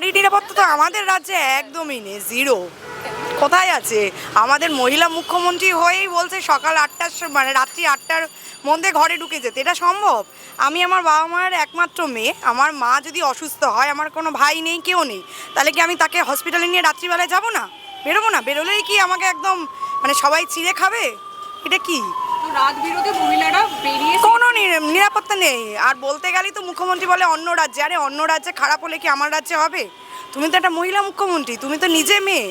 নারী নিরাপত্তা তো আমাদের রাজ্যে একদমই নেই, জিরো। কোথায় আছে? আমাদের মহিলা মুখ্যমন্ত্রী হয়েই বলছে সকাল ৮টার মানে রাত্রি ৮টার মধ্যে ঘরে ঢুকে যেতে। এটা সম্ভব? আমি আমার বাবা মায়ের একমাত্র মেয়ে, আমার মা যদি অসুস্থ হয়, আমার কোনো ভাই নেই, কেউ নেই, তাহলে কি আমি তাকে হসপিটালে নিয়ে রাত্রিবেলায় যাবো না? বেরোবো না? বেরোলেই কি আমাকে একদম মানে সবাই চিড়ে খাবে? এটা কি? রাত বিরোধী মহিলারা বেরিয়ে কোনো নিরাপত্তা নেই। আর বলতে গেলেই তো মুখ্যমন্ত্রী বলে অন্য রাজ্যে। আরে অন্য রাজ্যে খারাপ হলে কি আমার রাজ্যে হবে? তুমি তো একটা মহিলা মুখ্যমন্ত্রী, তুমি তো নিজে মেয়ে,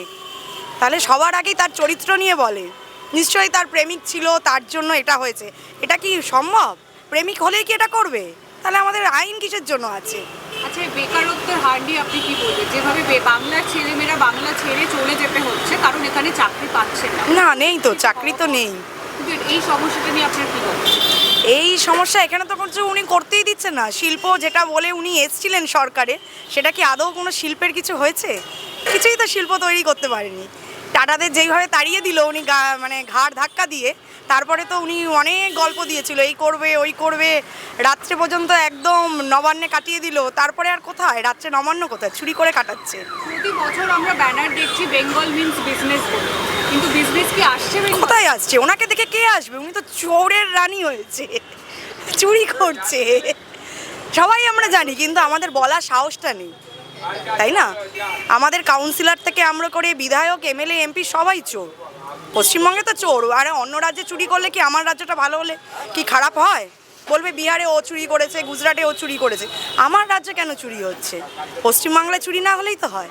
তাহলে সবার আগেই তার চরিত্র নিয়ে বলে। নিশ্চয়ই তার প্রেমিক ছিল, তার জন্য এটা হয়েছে। এটা কি সম্ভব? প্রেমিক হলেই কি এটা করবে? তাহলে আমাদের আইন কিসের জন্য আছে? আচ্ছা, বেকারত্বের হার নিয়ে আপনি কি বলবেন? যেভাবে বাংলার ছেলেমেয়েরা বাংলা ছেড়ে চলে যেতে হচ্ছে কারণ এখানে চাকরি পাচ্ছে না। না, নেই তো, চাকরি তো নেই। কিন্তু এই সমস্যাটা নিয়ে আপনার কি বলবেন? এই সমস্যা এখানে তো কিছু উনি করতেই দিচ্ছেন না। শিল্প যেটা বলে উনি এসছিলেন সরকারে, সেটা কি আদৌ কোনো শিল্পের কিছু হয়েছে? কিছুই তো শিল্প তৈরি করতে পারেনি। টাটাদের যেইভাবে তাড়িয়ে দিল উনি, মানে ঘাড় ধাক্কা দিয়ে, তারপরে তো উনি অনেক গল্প দিয়েছিল, এই করবে ওই করবে, রাত্রে পর্যন্ত একদম নবান্নে কাটিয়ে দিল। তারপরে আর কোথায় রাত্রে নবান্ন, কোথায় চুরি করে কাটাচ্ছে। প্রতি বছর আমরা ব্যানার দেখছি বেঙ্গল মিন্স বিজনেস বলে, কিন্তু বিজনেস কি আসছে বেঙ্গল? কোথায় আসছে? ওনাকে দেখে কে আসবে? উনি তো চোরের রানী হয়েছে, চুরি করছে, সবাই আমরা জানি, কিন্তু আমাদের বলার সাহসটা নেই, তাই না? আমাদের কাউন্সিলর থেকে আমরা করে বিধায়ক, এমএলএ, এমপি সবাই চোর। পশ্চিমবঙ্গে তো চোর। আরে অন্য রাজ্যে চুরি করলে কি আমার রাজ্যটা ভালো হলে কি খারাপ হয়? বলবে বিহারে ও চুরি করেছে, গুজরাটে ও চুরি করেছে। আমার রাজ্যে কেন চুরি হচ্ছে? পশ্চিমবাংলায় চুরি না হলেই তো হয়।